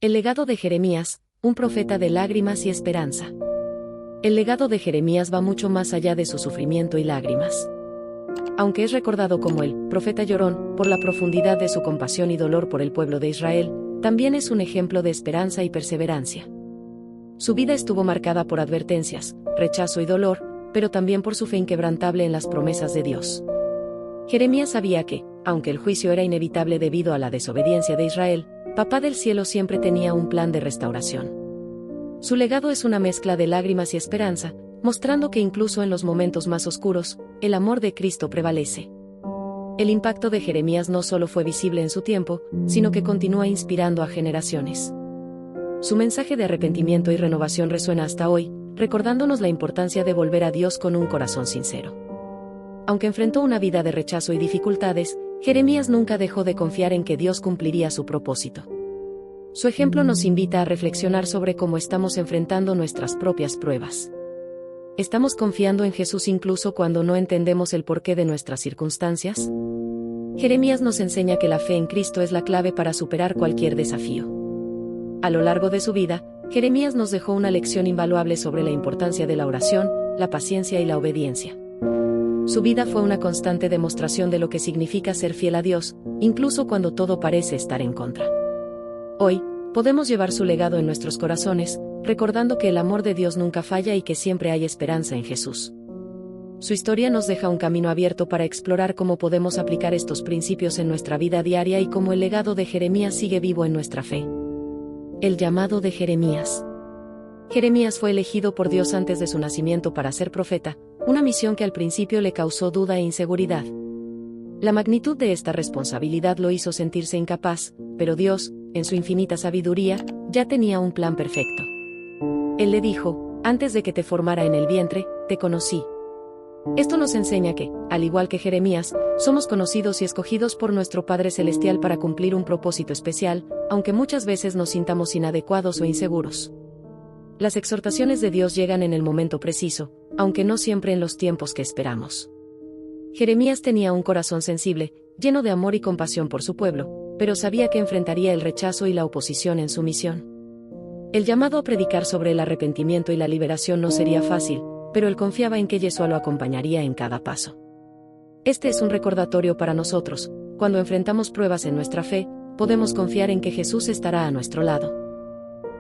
El legado de Jeremías, un profeta de lágrimas y esperanza. El legado de Jeremías va mucho más allá de su sufrimiento y lágrimas. Aunque es recordado como el profeta llorón por la profundidad de su compasión y dolor por el pueblo de Israel, también es un ejemplo de esperanza y perseverancia. Su vida estuvo marcada por advertencias, rechazo y dolor, pero también por su fe inquebrantable en las promesas de Dios. Jeremías sabía que, aunque el juicio era inevitable debido a la desobediencia de Israel, Papá del Cielo siempre tenía un plan de restauración. Su legado es una mezcla de lágrimas y esperanza, mostrando que incluso en los momentos más oscuros, el amor de Cristo prevalece. El impacto de Jeremías no solo fue visible en su tiempo, sino que continúa inspirando a generaciones. Su mensaje de arrepentimiento y renovación resuena hasta hoy, recordándonos la importancia de volver a Dios con un corazón sincero. Aunque enfrentó una vida de rechazo y dificultades, Jeremías nunca dejó de confiar en que Dios cumpliría su propósito. Su ejemplo nos invita a reflexionar sobre cómo estamos enfrentando nuestras propias pruebas. ¿Estamos confiando en Jesús incluso cuando no entendemos el porqué de nuestras circunstancias? Jeremías nos enseña que la fe en Cristo es la clave para superar cualquier desafío. A lo largo de su vida, Jeremías nos dejó una lección invaluable sobre la importancia de la oración, la paciencia y la obediencia. Su vida fue una constante demostración de lo que significa ser fiel a Dios, incluso cuando todo parece estar en contra. Hoy, podemos llevar su legado en nuestros corazones, recordando que el amor de Dios nunca falla y que siempre hay esperanza en Jesús. Su historia nos deja un camino abierto para explorar cómo podemos aplicar estos principios en nuestra vida diaria y cómo el legado de Jeremías sigue vivo en nuestra fe. El llamado de Jeremías. Jeremías fue elegido por Dios antes de su nacimiento para ser profeta, una misión que al principio le causó duda e inseguridad. La magnitud de esta responsabilidad lo hizo sentirse incapaz, pero Dios, en su infinita sabiduría, ya tenía un plan perfecto. Él le dijo: antes de que te formara en el vientre, te conocí. Esto nos enseña que, al igual que Jeremías, somos conocidos y escogidos por nuestro Padre Celestial para cumplir un propósito especial, aunque muchas veces nos sintamos inadecuados o inseguros. Las exhortaciones de Dios llegan en el momento preciso, aunque no siempre en los tiempos que esperamos. Jeremías tenía un corazón sensible, lleno de amor y compasión por su pueblo, pero sabía que enfrentaría el rechazo y la oposición en su misión. El llamado a predicar sobre el arrepentimiento y la liberación no sería fácil, pero él confiaba en que Yeshua lo acompañaría en cada paso. Este es un recordatorio para nosotros: cuando enfrentamos pruebas en nuestra fe, podemos confiar en que Jesús estará a nuestro lado.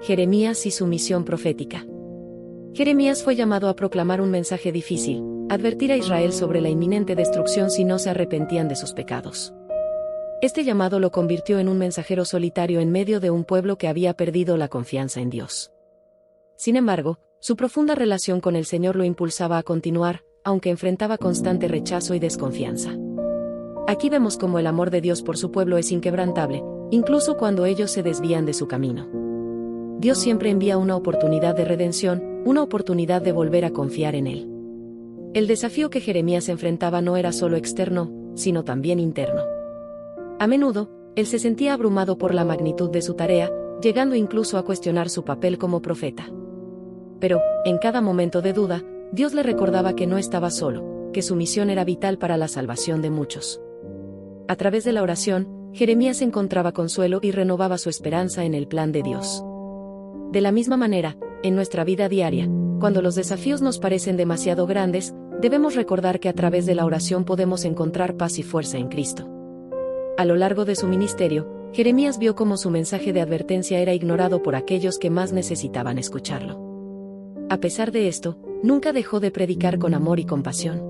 Jeremías y su misión profética. Jeremías fue llamado a proclamar un mensaje difícil: advertir a Israel sobre la inminente destrucción si no se arrepentían de sus pecados. Este llamado lo convirtió en un mensajero solitario en medio de un pueblo que había perdido la confianza en Dios. Sin embargo, su profunda relación con el Señor lo impulsaba a continuar, aunque enfrentaba constante rechazo y desconfianza. Aquí vemos cómo el amor de Dios por su pueblo es inquebrantable, incluso cuando ellos se desvían de su camino. Dios siempre envía una oportunidad de redención, una oportunidad de volver a confiar en Él. El desafío que Jeremías enfrentaba no era solo externo, sino también interno. A menudo, él se sentía abrumado por la magnitud de su tarea, llegando incluso a cuestionar su papel como profeta. Pero, en cada momento de duda, Dios le recordaba que no estaba solo, que su misión era vital para la salvación de muchos. A través de la oración, Jeremías encontraba consuelo y renovaba su esperanza en el plan de Dios. De la misma manera, en nuestra vida diaria, cuando los desafíos nos parecen demasiado grandes, debemos recordar que a través de la oración podemos encontrar paz y fuerza en Cristo. A lo largo de su ministerio, Jeremías vio cómo su mensaje de advertencia era ignorado por aquellos que más necesitaban escucharlo. A pesar de esto, nunca dejó de predicar con amor y compasión.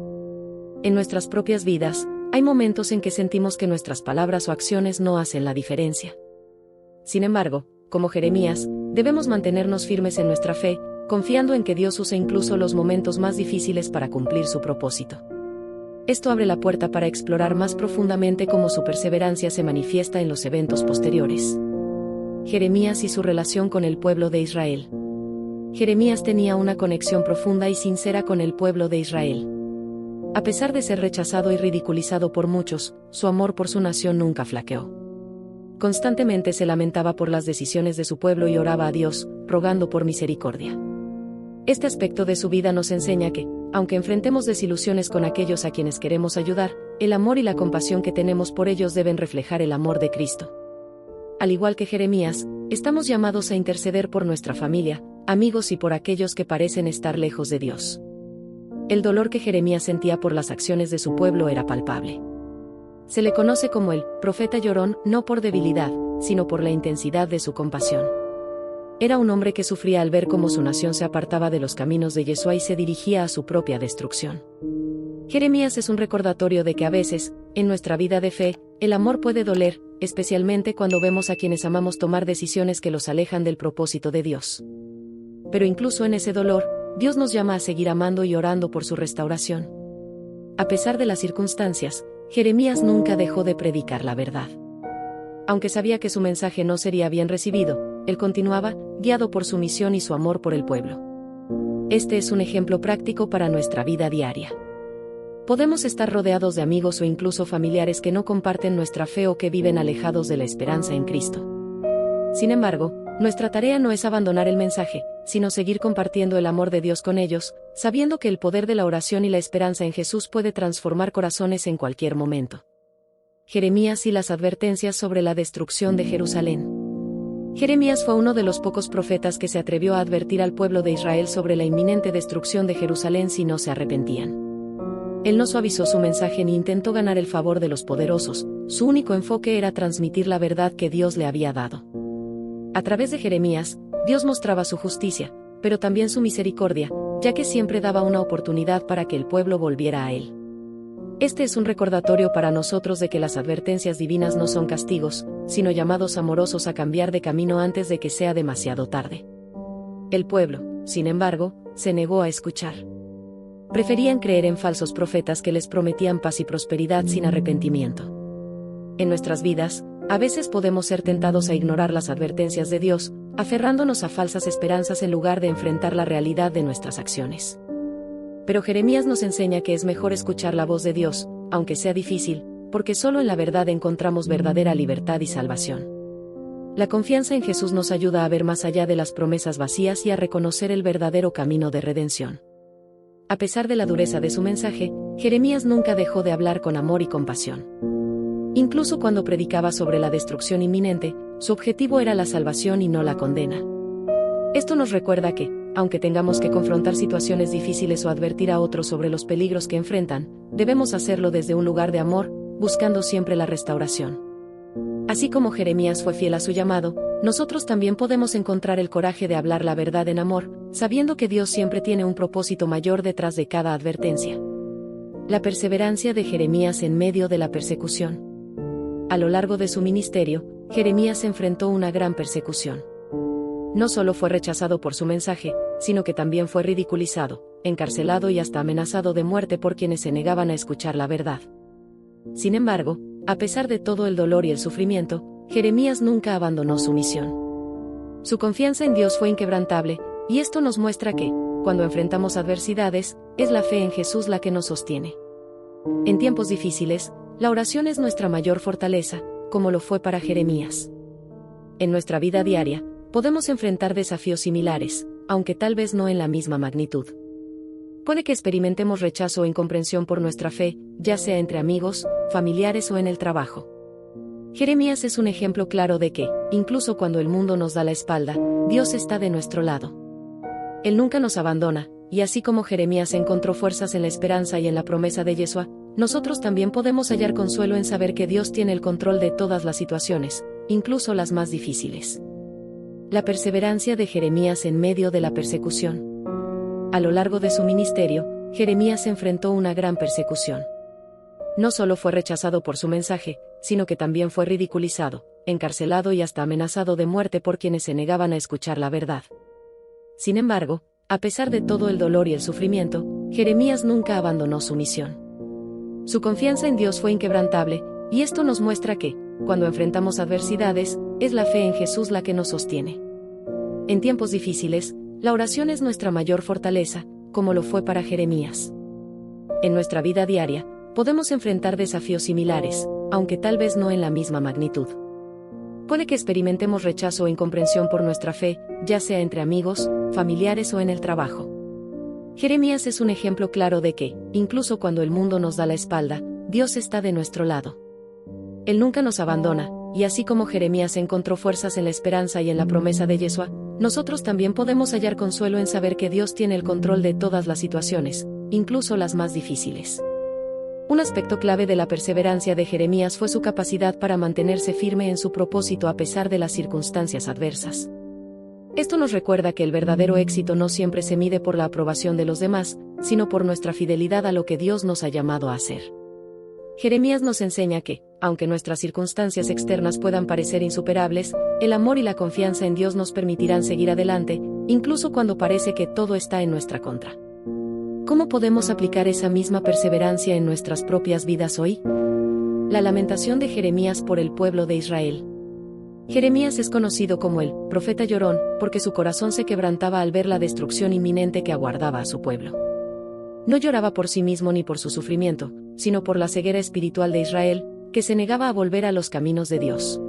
En nuestras propias vidas, hay momentos en que sentimos que nuestras palabras o acciones no hacen la diferencia. Sin embargo, como Jeremías, debemos mantenernos firmes en nuestra fe, confiando en que Dios usa incluso los momentos más difíciles para cumplir su propósito. Esto abre la puerta para explorar más profundamente cómo su perseverancia se manifiesta en los eventos posteriores. Jeremías y su relación con el pueblo de Israel. Jeremías tenía una conexión profunda y sincera con el pueblo de Israel. A pesar de ser rechazado y ridiculizado por muchos, su amor por su nación nunca flaqueó. Constantemente se lamentaba por las decisiones de su pueblo y oraba a Dios, rogando por misericordia. Este aspecto de su vida nos enseña que, aunque enfrentemos desilusiones con aquellos a quienes queremos ayudar, el amor y la compasión que tenemos por ellos deben reflejar el amor de Cristo. Al igual que Jeremías, Estamos llamados a interceder por nuestra familia, amigos y por aquellos que parecen estar lejos de Dios. El dolor que Jeremías sentía por las acciones de su pueblo era palpable. Se le conoce como el profeta llorón, no por debilidad, sino por la intensidad de su compasión. Era un hombre que sufría al ver cómo su nación se apartaba de los caminos de Yeshua y se dirigía a su propia destrucción. Jeremías es un recordatorio de que a veces, en nuestra vida de fe, el amor puede doler, especialmente cuando vemos a quienes amamos tomar decisiones que los alejan del propósito de Dios. Pero incluso en ese dolor, Dios nos llama a seguir amando y orando por su restauración. A pesar de las circunstancias, Jeremías nunca dejó de predicar la verdad. Aunque sabía que su mensaje no sería bien recibido, él continuaba, guiado por su misión y su amor por el pueblo. Este es un ejemplo práctico para nuestra vida diaria. Podemos estar rodeados de amigos o incluso familiares que no comparten nuestra fe o que viven alejados de la esperanza en Cristo. Sin embargo, nuestra tarea no es abandonar el mensaje, sino seguir compartiendo el amor de Dios con ellos, sabiendo que el poder de la oración y la esperanza en Jesús puede transformar corazones en cualquier momento. Jeremías y las advertencias sobre la destrucción de Jerusalén. Jeremías fue uno de los pocos profetas que se atrevió a advertir al pueblo de Israel sobre la inminente destrucción de Jerusalén si no se arrepentían. Él no suavizó su mensaje ni intentó ganar el favor de los poderosos, su único enfoque era transmitir la verdad que Dios le había dado. A través de Jeremías, Dios mostraba su justicia, pero también su misericordia, ya que siempre daba una oportunidad para que el pueblo volviera a él. Este es un recordatorio para nosotros de que las advertencias divinas no son castigos, sino llamados amorosos a cambiar de camino antes de que sea demasiado tarde. El pueblo, sin embargo, se negó a escuchar. Preferían creer en falsos profetas que les prometían paz y prosperidad sin arrepentimiento. En nuestras vidas, a veces podemos ser tentados a ignorar las advertencias de Dios, aferrándonos a falsas esperanzas en lugar de enfrentar la realidad de nuestras acciones. Pero Jeremías nos enseña que es mejor escuchar la voz de Dios, aunque sea difícil, porque solo en la verdad encontramos verdadera libertad y salvación. La confianza en Jesús nos ayuda a ver más allá de las promesas vacías y a reconocer el verdadero camino de redención. A pesar de la dureza de su mensaje, Jeremías nunca dejó de hablar con amor y compasión. Incluso cuando predicaba sobre la destrucción inminente, su objetivo era la salvación y no la condena. Esto nos recuerda que, aunque tengamos que confrontar situaciones difíciles o advertir a otros sobre los peligros que enfrentan, debemos hacerlo desde un lugar de amor, buscando siempre la restauración. Así como Jeremías fue fiel a su llamado, nosotros también podemos encontrar el coraje de hablar la verdad en amor, sabiendo que Dios siempre tiene un propósito mayor detrás de cada advertencia. La perseverancia de Jeremías en medio de la persecución. A lo largo de su ministerio, Jeremías enfrentó una gran persecución. No solo fue rechazado por su mensaje, sino que también fue ridiculizado, encarcelado y hasta amenazado de muerte por quienes se negaban a escuchar la verdad. Sin embargo, a pesar de todo el dolor y el sufrimiento, Jeremías nunca abandonó su misión. Su confianza en Dios fue inquebrantable, y esto nos muestra que, cuando enfrentamos adversidades, es la fe en Jesús la que nos sostiene. En tiempos difíciles, la oración es nuestra mayor fortaleza, como lo fue para Jeremías. En nuestra vida diaria, podemos enfrentar desafíos similares, aunque tal vez no en la misma magnitud. Puede que experimentemos rechazo o incomprensión por nuestra fe, ya sea entre amigos, familiares o en el trabajo. Jeremías es un ejemplo claro de que, incluso cuando el mundo nos da la espalda, Dios está de nuestro lado. Él nunca nos abandona, y así como Jeremías encontró fuerzas en la esperanza y en la promesa de Yeshua, nosotros también podemos hallar consuelo en saber que Dios tiene el control de todas las situaciones, incluso las más difíciles. La perseverancia de Jeremías en medio de la persecución. A lo largo de su ministerio, Jeremías enfrentó una gran persecución. No solo fue rechazado por su mensaje, sino que también fue ridiculizado, encarcelado y hasta amenazado de muerte por quienes se negaban a escuchar la verdad. Sin embargo, a pesar de todo el dolor y el sufrimiento, Jeremías nunca abandonó su misión. Su confianza en Dios fue inquebrantable, y esto nos muestra que, cuando enfrentamos adversidades, es la fe en Jesús la que nos sostiene. En tiempos difíciles, la oración es nuestra mayor fortaleza, como lo fue para Jeremías. En nuestra vida diaria, podemos enfrentar desafíos similares, aunque tal vez no en la misma magnitud. Puede que experimentemos rechazo o incomprensión por nuestra fe, ya sea entre amigos, familiares o en el trabajo. Jeremías es un ejemplo claro de que, incluso cuando el mundo nos da la espalda, Dios está de nuestro lado. Él nunca nos abandona, y así como Jeremías encontró fuerzas en la esperanza y en la promesa de Yeshua, nosotros también podemos hallar consuelo en saber que Dios tiene el control de todas las situaciones, incluso las más difíciles. Un aspecto clave de la perseverancia de Jeremías fue su capacidad para mantenerse firme en su propósito a pesar de las circunstancias adversas. Esto nos recuerda que el verdadero éxito no siempre se mide por la aprobación de los demás, sino por nuestra fidelidad a lo que Dios nos ha llamado a hacer. Jeremías nos enseña que, aunque nuestras circunstancias externas puedan parecer insuperables, el amor y la confianza en Dios nos permitirán seguir adelante, incluso cuando parece que todo está en nuestra contra. ¿Cómo podemos aplicar esa misma perseverancia en nuestras propias vidas hoy? La lamentación de Jeremías por el pueblo de Israel. Jeremías es conocido como el profeta llorón, porque su corazón se quebrantaba al ver la destrucción inminente que aguardaba a su pueblo. No lloraba por sí mismo ni por su sufrimiento, sino por la ceguera espiritual de Israel, que se negaba a volver a los caminos de Dios.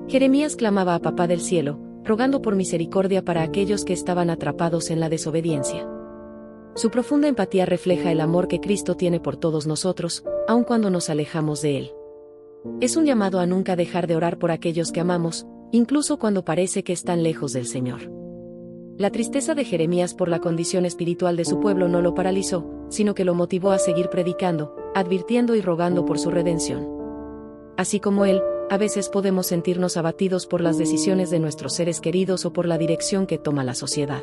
Jeremías clamaba a Papá del cielo, rogando por misericordia para aquellos que estaban atrapados en la desobediencia. Su profunda empatía refleja el amor que Cristo tiene por todos nosotros, aun cuando nos alejamos de Él. Es un llamado a nunca dejar de orar por aquellos que amamos, incluso cuando parece que están lejos del Señor. La tristeza de Jeremías por la condición espiritual de su pueblo no lo paralizó, sino que lo motivó a seguir predicando, advirtiendo y rogando por su redención. Así como él, a veces podemos sentirnos abatidos por las decisiones de nuestros seres queridos o por la dirección que toma la sociedad.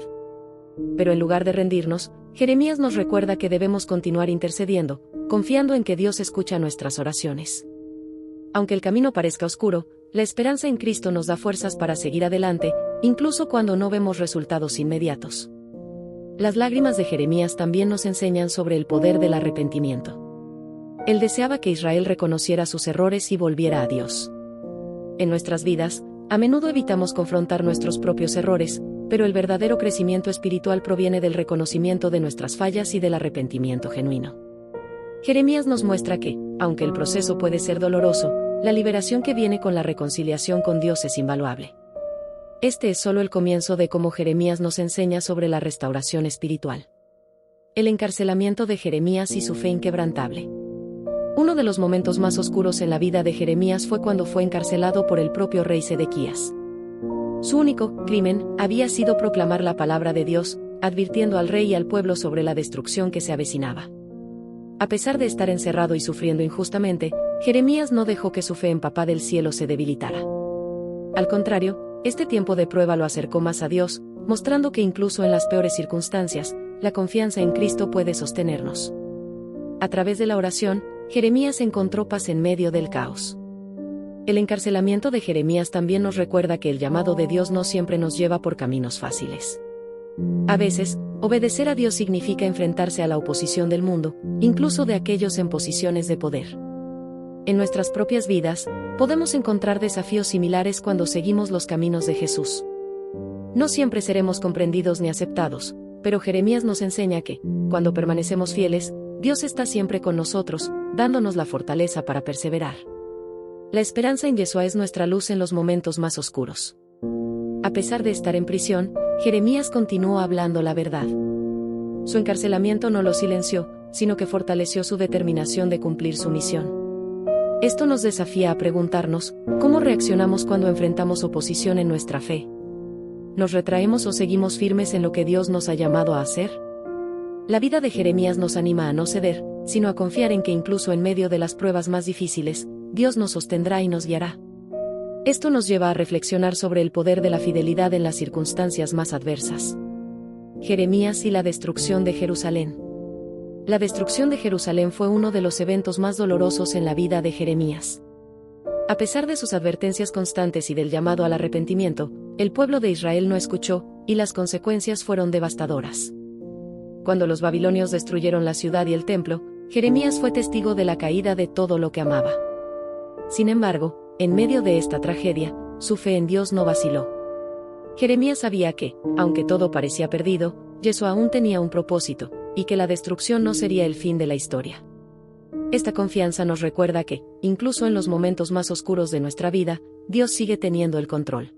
Pero en lugar de rendirnos, Jeremías nos recuerda que debemos continuar intercediendo, confiando en que Dios escucha nuestras oraciones. Aunque el camino parezca oscuro, la esperanza en Cristo nos da fuerzas para seguir adelante, incluso cuando no vemos resultados inmediatos. Las lágrimas de Jeremías también nos enseñan sobre el poder del arrepentimiento. Él deseaba que Israel reconociera sus errores y volviera a Dios. En nuestras vidas, a menudo evitamos confrontar nuestros propios errores, pero el verdadero crecimiento espiritual proviene del reconocimiento de nuestras fallas y del arrepentimiento genuino. Jeremías nos muestra que, aunque el proceso puede ser doloroso, la liberación que viene con la reconciliación con Dios es invaluable. Este es solo el comienzo de cómo Jeremías nos enseña sobre la restauración espiritual. El encarcelamiento de Jeremías y su fe inquebrantable. Uno de los momentos más oscuros en la vida de Jeremías fue cuando fue encarcelado por el propio rey Sedequías. Su único crimen había sido proclamar la palabra de Dios, advirtiendo al rey y al pueblo sobre la destrucción que se avecinaba. A pesar de estar encerrado y sufriendo injustamente, Jeremías no dejó que su fe en Papá del cielo se debilitara. Al contrario, este tiempo de prueba lo acercó más a Dios, mostrando que incluso en las peores circunstancias, la confianza en Cristo puede sostenernos. A través de la oración, Jeremías encontró paz en medio del caos. El encarcelamiento de Jeremías también nos recuerda que el llamado de Dios no siempre nos lleva por caminos fáciles. A veces, obedecer a Dios significa enfrentarse a la oposición del mundo, incluso de aquellos en posiciones de poder. En nuestras propias vidas, podemos encontrar desafíos similares cuando seguimos los caminos de Jesús. No siempre seremos comprendidos ni aceptados, pero Jeremías nos enseña que, cuando permanecemos fieles, Dios está siempre con nosotros, dándonos la fortaleza para perseverar. La esperanza en Yeshua es nuestra luz en los momentos más oscuros. A pesar de estar en prisión, Jeremías continuó hablando la verdad. Su encarcelamiento no lo silenció, sino que fortaleció su determinación de cumplir su misión. Esto nos desafía a preguntarnos, ¿cómo reaccionamos cuando enfrentamos oposición en nuestra fe? ¿Nos retraemos o seguimos firmes en lo que Dios nos ha llamado a hacer? La vida de Jeremías nos anima a no ceder, sino a confiar en que incluso en medio de las pruebas más difíciles, Dios nos sostendrá y nos guiará. Esto nos lleva a reflexionar sobre el poder de la fidelidad en las circunstancias más adversas. Jeremías y la destrucción de Jerusalén. La destrucción de Jerusalén fue uno de los eventos más dolorosos en la vida de Jeremías. A pesar de sus advertencias constantes y del llamado al arrepentimiento, el pueblo de Israel no escuchó, y las consecuencias fueron devastadoras. Cuando los babilonios destruyeron la ciudad y el templo, Jeremías fue testigo de la caída de todo lo que amaba. Sin embargo, en medio de esta tragedia, su fe en Dios no vaciló. Jeremías sabía que, aunque todo parecía perdido, Yeshua aún tenía un propósito, y que la destrucción no sería el fin de la historia. Esta confianza nos recuerda que, incluso en los momentos más oscuros de nuestra vida, Dios sigue teniendo el control.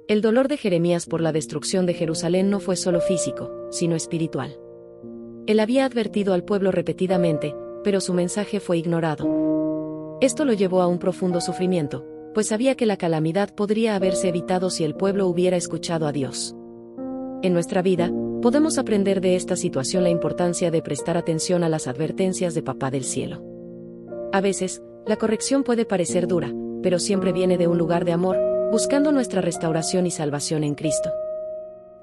El dolor de Jeremías por la destrucción de Jerusalén no fue solo físico, sino espiritual. Él había advertido al pueblo repetidamente, pero su mensaje fue ignorado. Esto lo llevó a un profundo sufrimiento, pues sabía que la calamidad podría haberse evitado si el pueblo hubiera escuchado a Dios. En nuestra vida, podemos aprender de esta situación la importancia de prestar atención a las advertencias de Papá del Cielo. A veces, la corrección puede parecer dura, pero siempre viene de un lugar de amor, buscando nuestra restauración y salvación en Cristo.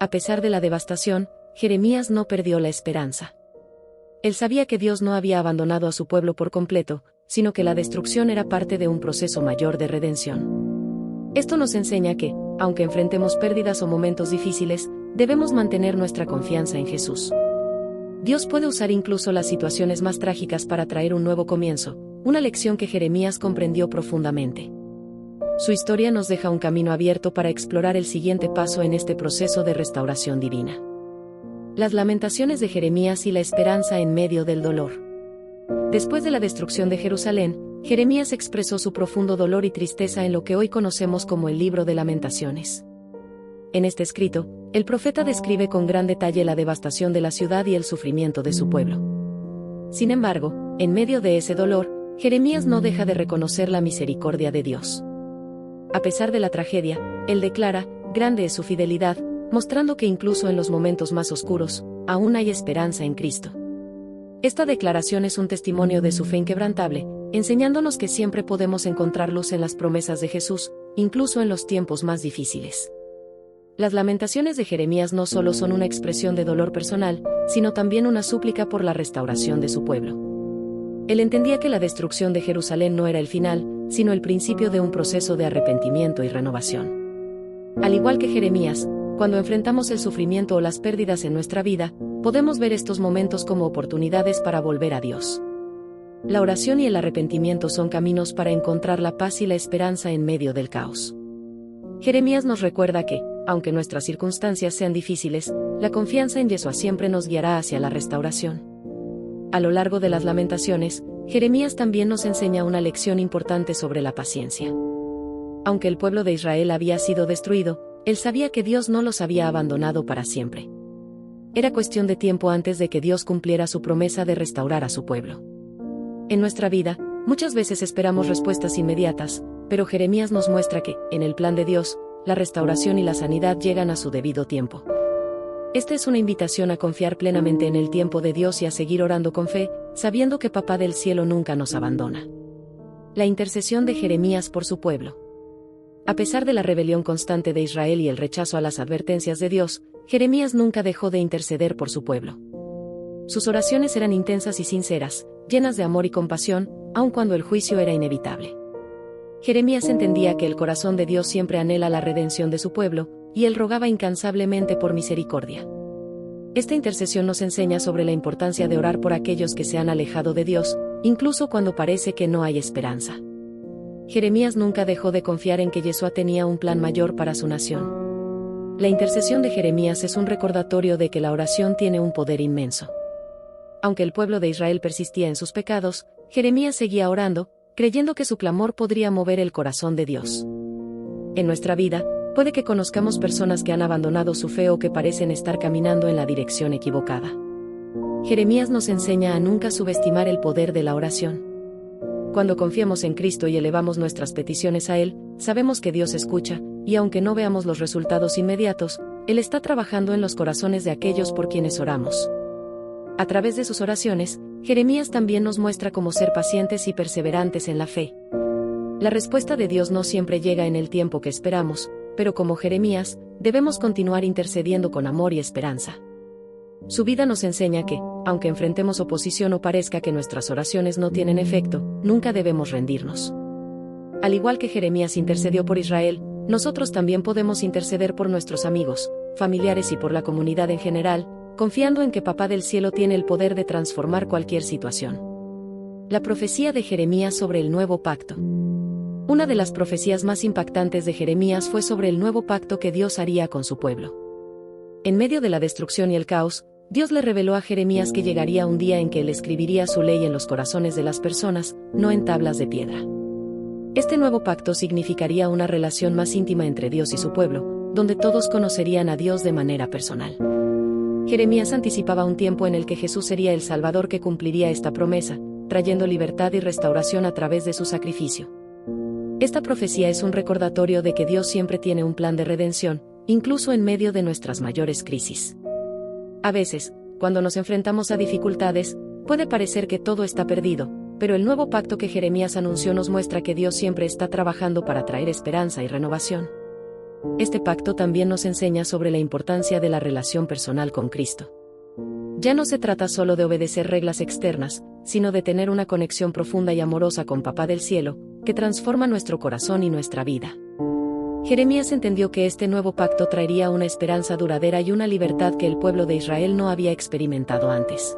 A pesar de la devastación, Jeremías no perdió la esperanza. Él sabía que Dios no había abandonado a su pueblo por completo, sino que la destrucción era parte de un proceso mayor de redención. Esto nos enseña que, aunque enfrentemos pérdidas o momentos difíciles, debemos mantener nuestra confianza en Jesús. Dios puede usar incluso las situaciones más trágicas para traer un nuevo comienzo, una lección que Jeremías comprendió profundamente. Su historia nos deja un camino abierto para explorar el siguiente paso en este proceso de restauración divina. Las lamentaciones de Jeremías y la esperanza en medio del dolor. Después de la destrucción de Jerusalén, Jeremías expresó su profundo dolor y tristeza en lo que hoy conocemos como el Libro de Lamentaciones. En este escrito, el profeta describe con gran detalle la devastación de la ciudad y el sufrimiento de su pueblo. Sin embargo, en medio de ese dolor, Jeremías no deja de reconocer la misericordia de Dios. A pesar de la tragedia, él declara, grande es su fidelidad, mostrando que incluso en los momentos más oscuros, aún hay esperanza en Cristo. Esta declaración es un testimonio de su fe inquebrantable, enseñándonos que siempre podemos encontrar luz en las promesas de Jesús, incluso en los tiempos más difíciles. Las lamentaciones de Jeremías no solo son una expresión de dolor personal, sino también una súplica por la restauración de su pueblo. Él entendía que la destrucción de Jerusalén no era el final, sino el principio de un proceso de arrepentimiento y renovación. Al igual que Jeremías, cuando enfrentamos el sufrimiento o las pérdidas en nuestra vida, podemos ver estos momentos como oportunidades para volver a Dios. La oración y el arrepentimiento son caminos para encontrar la paz y la esperanza en medio del caos. Jeremías nos recuerda que, aunque nuestras circunstancias sean difíciles, la confianza en Yeshua siempre nos guiará hacia la restauración. A lo largo de las lamentaciones, Jeremías también nos enseña una lección importante sobre la paciencia. Aunque el pueblo de Israel había sido destruido, él sabía que Dios no los había abandonado para siempre. Era cuestión de tiempo antes de que Dios cumpliera su promesa de restaurar a su pueblo. En nuestra vida, muchas veces esperamos respuestas inmediatas, pero Jeremías nos muestra que, en el plan de Dios, la restauración y la sanidad llegan a su debido tiempo. Esta es una invitación a confiar plenamente en el tiempo de Dios y a seguir orando con fe, sabiendo que Papá del Cielo nunca nos abandona. La intercesión de Jeremías por su pueblo. A pesar de la rebelión constante de Israel y el rechazo a las advertencias de Dios, Jeremías nunca dejó de interceder por su pueblo. Sus oraciones eran intensas y sinceras, llenas de amor y compasión, aun cuando el juicio era inevitable. Jeremías entendía que el corazón de Dios siempre anhela la redención de su pueblo, y él rogaba incansablemente por misericordia. Esta intercesión nos enseña sobre la importancia de orar por aquellos que se han alejado de Dios, incluso cuando parece que no hay esperanza. Jeremías nunca dejó de confiar en que Yeshua tenía un plan mayor para su nación. La intercesión de Jeremías es un recordatorio de que la oración tiene un poder inmenso. Aunque el pueblo de Israel persistía en sus pecados, Jeremías seguía orando, creyendo que su clamor podría mover el corazón de Dios. En nuestra vida, puede que conozcamos personas que han abandonado su fe o que parecen estar caminando en la dirección equivocada. Jeremías nos enseña a nunca subestimar el poder de la oración. Cuando confiamos en Cristo y elevamos nuestras peticiones a Él, sabemos que Dios escucha, y aunque no veamos los resultados inmediatos, Él está trabajando en los corazones de aquellos por quienes oramos. A través de sus oraciones, Jeremías también nos muestra cómo ser pacientes y perseverantes en la fe. La respuesta de Dios no siempre llega en el tiempo que esperamos, pero como Jeremías, debemos continuar intercediendo con amor y esperanza. Su vida nos enseña que, aunque enfrentemos oposición o parezca que nuestras oraciones no tienen efecto, nunca debemos rendirnos. Al igual que Jeremías intercedió por Israel, nosotros también podemos interceder por nuestros amigos, familiares y por la comunidad en general, confiando en que Papá del Cielo tiene el poder de transformar cualquier situación. La profecía de Jeremías sobre el nuevo pacto. Una de las profecías más impactantes de Jeremías fue sobre el nuevo pacto que Dios haría con su pueblo. En medio de la destrucción y el caos, Dios le reveló a Jeremías que llegaría un día en que él escribiría su ley en los corazones de las personas, no en tablas de piedra. Este nuevo pacto significaría una relación más íntima entre Dios y su pueblo, donde todos conocerían a Dios de manera personal. Jeremías anticipaba un tiempo en el que Jesús sería el Salvador que cumpliría esta promesa, trayendo libertad y restauración a través de su sacrificio. Esta profecía es un recordatorio de que Dios siempre tiene un plan de redención, incluso en medio de nuestras mayores crisis. A veces, cuando nos enfrentamos a dificultades, puede parecer que todo está perdido, pero el nuevo pacto que Jeremías anunció nos muestra que Dios siempre está trabajando para traer esperanza y renovación. Este pacto también nos enseña sobre la importancia de la relación personal con Cristo. Ya no se trata solo de obedecer reglas externas, sino de tener una conexión profunda y amorosa con Papá del Cielo, que transforma nuestro corazón y nuestra vida. Jeremías entendió que este nuevo pacto traería una esperanza duradera y una libertad que el pueblo de Israel no había experimentado antes.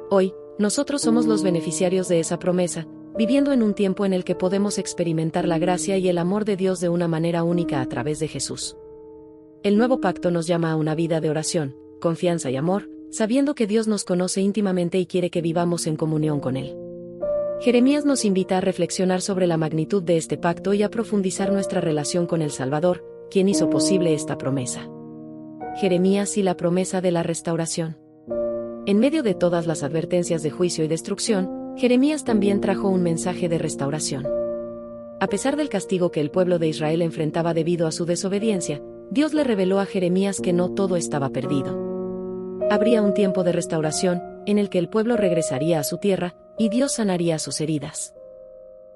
Hoy, nosotros somos los beneficiarios de esa promesa, viviendo en un tiempo en el que podemos experimentar la gracia y el amor de Dios de una manera única a través de Jesús. El nuevo pacto nos llama a una vida de oración, confianza y amor, sabiendo que Dios nos conoce íntimamente y quiere que vivamos en comunión con Él. Jeremías nos invita a reflexionar sobre la magnitud de este pacto y a profundizar nuestra relación con el Salvador, quien hizo posible esta promesa. Jeremías y la promesa de la restauración. En medio de todas las advertencias de juicio y destrucción, Jeremías también trajo un mensaje de restauración. A pesar del castigo que el pueblo de Israel enfrentaba debido a su desobediencia, Dios le reveló a Jeremías que no todo estaba perdido. Habría un tiempo de restauración, en el que el pueblo regresaría a su tierra, y Dios sanaría sus heridas.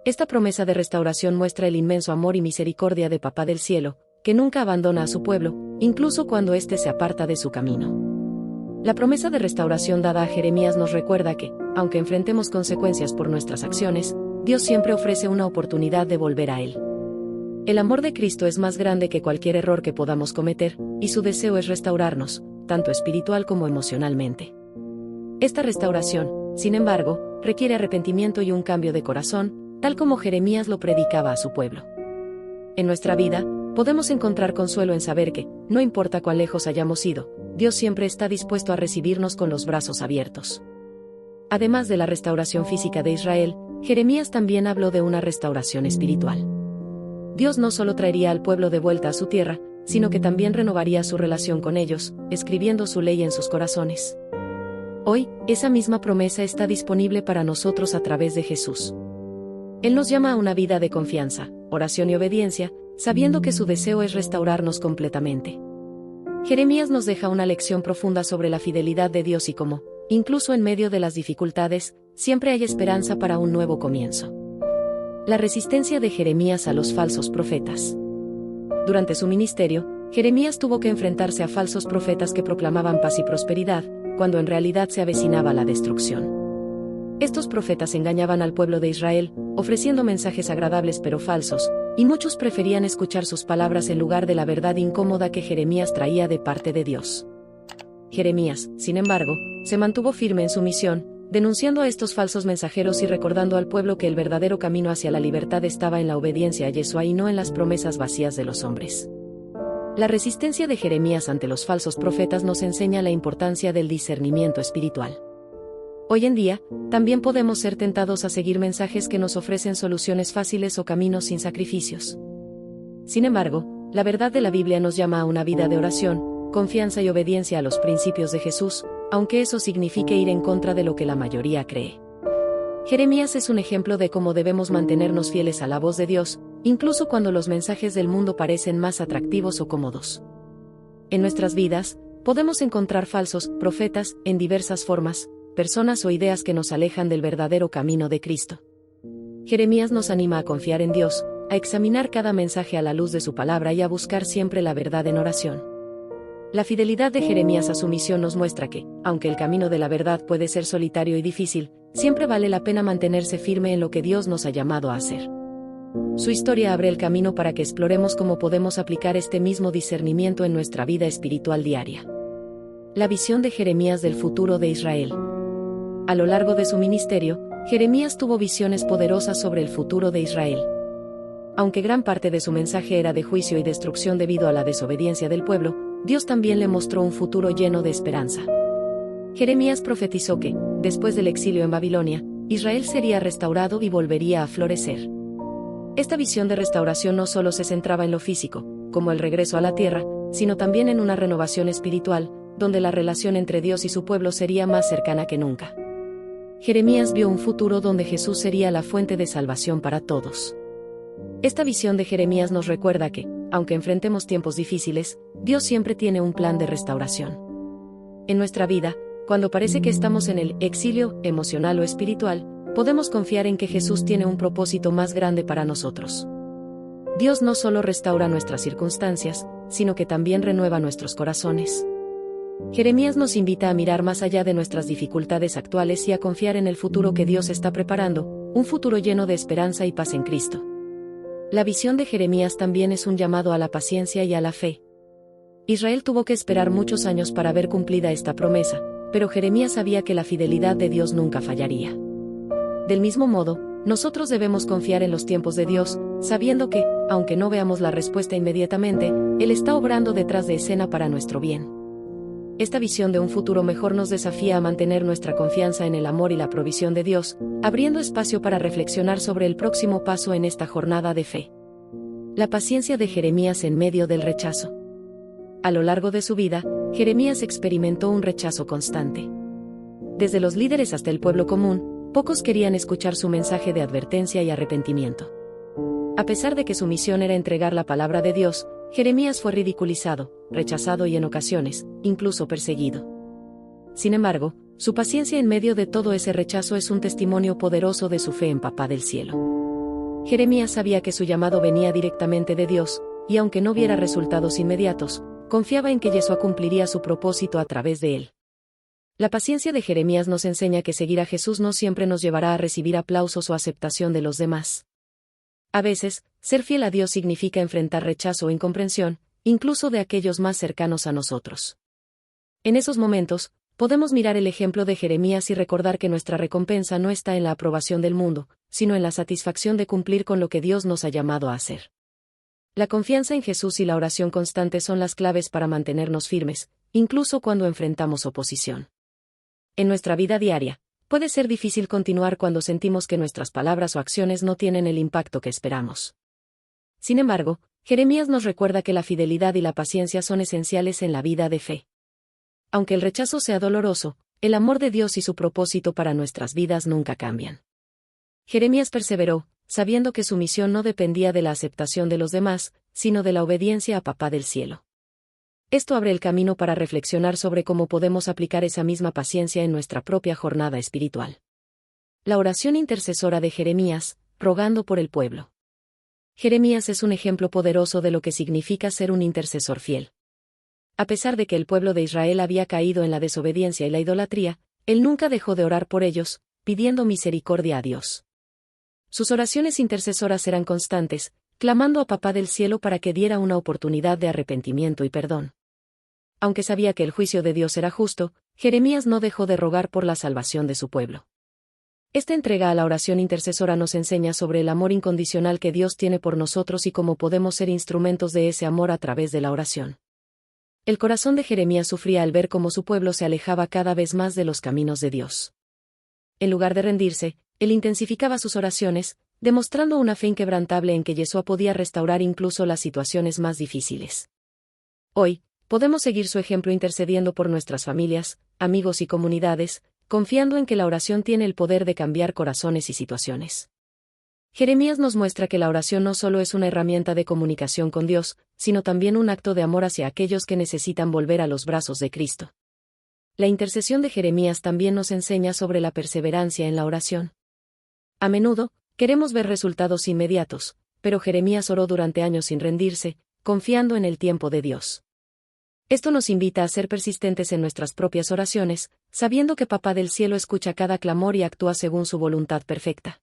Esta promesa de restauración muestra el inmenso amor y misericordia de Papá del Cielo, que nunca abandona a su pueblo, incluso cuando éste se aparta de su camino. La promesa de restauración dada a Jeremías nos recuerda que, aunque enfrentemos consecuencias por nuestras acciones, Dios siempre ofrece una oportunidad de volver a Él. El amor de Cristo es más grande que cualquier error que podamos cometer, y su deseo es restaurarnos, tanto espiritual como emocionalmente. Esta restauración, sin embargo, requiere arrepentimiento y un cambio de corazón, tal como Jeremías lo predicaba a su pueblo. En nuestra vida, podemos encontrar consuelo en saber que, no importa cuán lejos hayamos ido, Dios siempre está dispuesto a recibirnos con los brazos abiertos. Además de la restauración física de Israel, Jeremías también habló de una restauración espiritual. Dios no solo traería al pueblo de vuelta a su tierra, sino que también renovaría su relación con ellos, escribiendo su ley en sus corazones. Hoy, esa misma promesa está disponible para nosotros a través de Jesús. Él nos llama a una vida de confianza, oración y obediencia, sabiendo que su deseo es restaurarnos completamente. Jeremías nos deja una lección profunda sobre la fidelidad de Dios y cómo, incluso en medio de las dificultades, siempre hay esperanza para un nuevo comienzo. La resistencia de Jeremías a los falsos profetas. Durante su ministerio, Jeremías tuvo que enfrentarse a falsos profetas que proclamaban paz y prosperidad, cuando en realidad se avecinaba la destrucción. Estos profetas engañaban al pueblo de Israel, ofreciendo mensajes agradables pero falsos, y muchos preferían escuchar sus palabras en lugar de la verdad incómoda que Jeremías traía de parte de Dios. Jeremías, sin embargo, se mantuvo firme en su misión, denunciando a estos falsos mensajeros y recordando al pueblo que el verdadero camino hacia la libertad estaba en la obediencia a Yeshua y no en las promesas vacías de los hombres. La resistencia de Jeremías ante los falsos profetas nos enseña la importancia del discernimiento espiritual. Hoy en día, también podemos ser tentados a seguir mensajes que nos ofrecen soluciones fáciles o caminos sin sacrificios. Sin embargo, la verdad de la Biblia nos llama a una vida de oración, confianza y obediencia a los principios de Jesús, aunque eso signifique ir en contra de lo que la mayoría cree. Jeremías es un ejemplo de cómo debemos mantenernos fieles a la voz de Dios, incluso cuando los mensajes del mundo parecen más atractivos o cómodos. En nuestras vidas, podemos encontrar falsos profetas en diversas formas, personas o ideas que nos alejan del verdadero camino de Cristo. Jeremías nos anima a confiar en Dios, a examinar cada mensaje a la luz de su palabra y a buscar siempre la verdad en oración. La fidelidad de Jeremías a su misión nos muestra que, aunque el camino de la verdad puede ser solitario y difícil, siempre vale la pena mantenerse firme en lo que Dios nos ha llamado a hacer. Su historia abre el camino para que exploremos cómo podemos aplicar este mismo discernimiento en nuestra vida espiritual diaria. La visión de Jeremías del futuro de Israel. A lo largo de su ministerio, Jeremías tuvo visiones poderosas sobre el futuro de Israel. Aunque gran parte de su mensaje era de juicio y destrucción debido a la desobediencia del pueblo, Dios también le mostró un futuro lleno de esperanza. Jeremías profetizó que, después del exilio en Babilonia, Israel sería restaurado y volvería a florecer. Esta visión de restauración no solo se centraba en lo físico, como el regreso a la tierra, sino también en una renovación espiritual, donde la relación entre Dios y su pueblo sería más cercana que nunca. Jeremías vio un futuro donde Jesús sería la fuente de salvación para todos. Esta visión de Jeremías nos recuerda que, aunque enfrentemos tiempos difíciles, Dios siempre tiene un plan de restauración. En nuestra vida, cuando parece que estamos en el exilio emocional o espiritual, podemos confiar en que Jesús tiene un propósito más grande para nosotros. Dios no solo restaura nuestras circunstancias, sino que también renueva nuestros corazones. Jeremías nos invita a mirar más allá de nuestras dificultades actuales y a confiar en el futuro que Dios está preparando, un futuro lleno de esperanza y paz en Cristo. La visión de Jeremías también es un llamado a la paciencia y a la fe. Israel tuvo que esperar muchos años para ver cumplida esta promesa, pero Jeremías sabía que la fidelidad de Dios nunca fallaría. Del mismo modo, nosotros debemos confiar en los tiempos de Dios, sabiendo que, aunque no veamos la respuesta inmediatamente, Él está obrando detrás de escena para nuestro bien. Esta visión de un futuro mejor nos desafía a mantener nuestra confianza en el amor y la provisión de Dios, abriendo espacio para reflexionar sobre el próximo paso en esta jornada de fe. La paciencia de Jeremías en medio del rechazo. A lo largo de su vida, Jeremías experimentó un rechazo constante. Desde los líderes hasta el pueblo común, pocos querían escuchar su mensaje de advertencia y arrepentimiento. A pesar de que su misión era entregar la palabra de Dios, Jeremías fue ridiculizado, rechazado y en ocasiones, incluso perseguido. Sin embargo, su paciencia en medio de todo ese rechazo es un testimonio poderoso de su fe en Papá del Cielo. Jeremías sabía que su llamado venía directamente de Dios, y aunque no viera resultados inmediatos, confiaba en que Yeshua cumpliría su propósito a través de él. La paciencia de Jeremías nos enseña que seguir a Jesús no siempre nos llevará a recibir aplausos o aceptación de los demás. A veces, ser fiel a Dios significa enfrentar rechazo o incomprensión, incluso de aquellos más cercanos a nosotros. En esos momentos, podemos mirar el ejemplo de Jeremías y recordar que nuestra recompensa no está en la aprobación del mundo, sino en la satisfacción de cumplir con lo que Dios nos ha llamado a hacer. La confianza en Jesús y la oración constante son las claves para mantenernos firmes, incluso cuando enfrentamos oposición. En nuestra vida diaria, puede ser difícil continuar cuando sentimos que nuestras palabras o acciones no tienen el impacto que esperamos. Sin embargo, Jeremías nos recuerda que la fidelidad y la paciencia son esenciales en la vida de fe. Aunque el rechazo sea doloroso, el amor de Dios y su propósito para nuestras vidas nunca cambian. Jeremías perseveró, sabiendo que su misión no dependía de la aceptación de los demás, sino de la obediencia a Papá del Cielo. Esto abre el camino para reflexionar sobre cómo podemos aplicar esa misma paciencia en nuestra propia jornada espiritual. La oración intercesora de Jeremías, rogando por el pueblo. Jeremías es un ejemplo poderoso de lo que significa ser un intercesor fiel. A pesar de que el pueblo de Israel había caído en la desobediencia y la idolatría, él nunca dejó de orar por ellos, pidiendo misericordia a Dios. Sus oraciones intercesoras eran constantes, clamando a Papá del Cielo para que diera una oportunidad de arrepentimiento y perdón. Aunque sabía que el juicio de Dios era justo, Jeremías no dejó de rogar por la salvación de su pueblo. Esta entrega a la oración intercesora nos enseña sobre el amor incondicional que Dios tiene por nosotros y cómo podemos ser instrumentos de ese amor a través de la oración. El corazón de Jeremías sufría al ver cómo su pueblo se alejaba cada vez más de los caminos de Dios. En lugar de rendirse, él intensificaba sus oraciones, demostrando una fe inquebrantable en que Yeshua podía restaurar incluso las situaciones más difíciles. Hoy, podemos seguir su ejemplo intercediendo por nuestras familias, amigos y comunidades, confiando en que la oración tiene el poder de cambiar corazones y situaciones. Jeremías nos muestra que la oración no solo es una herramienta de comunicación con Dios, sino también un acto de amor hacia aquellos que necesitan volver a los brazos de Cristo. La intercesión de Jeremías también nos enseña sobre la perseverancia en la oración. A menudo, queremos ver resultados inmediatos, pero Jeremías oró durante años sin rendirse, confiando en el tiempo de Dios. Esto nos invita a ser persistentes en nuestras propias oraciones, sabiendo que Papá del Cielo escucha cada clamor y actúa según su voluntad perfecta.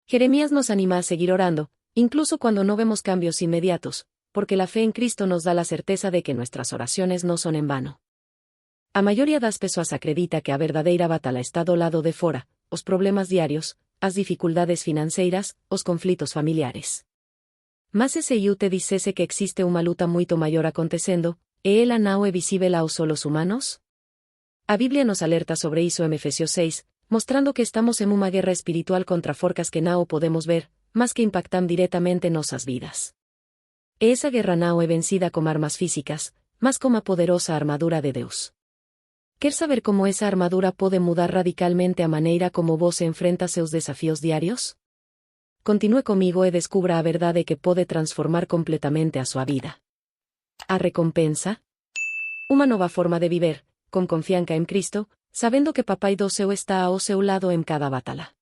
Jeremías nos anima a seguir orando, incluso cuando no vemos cambios inmediatos, porque la fe en Cristo nos da la certeza de que nuestras oraciones no son en vano. A maioria das pessoas acredita que a verdadeira batalla está do lado de fora, os problemas diarios, as dificultades financeiras, os conflitos familiares. Mas se eu te dissese que existe uma luta muito maior acontecendo, e ela não é visível aos olhos humanos? A Biblia nos alerta sobre isso en Efesios 6, mostrando que estamos en uma guerra espiritual contra forcas que não podemos ver, mas que impactan directamente nossas vidas. E esa guerra não é vencida con armas físicas, mas con a poderosa armadura de Deus. Quer saber como esa armadura pode mudar radicalmente a maneira como vos enfrenta seus desafíos diarios? continúe comigo e descubra a verdade que pode transformar completamente a súa vida. A recompensa? Unha nova forma de viver, con confianza en Cristo, sabendo que Papai do céu está ao seu lado en cada batalla.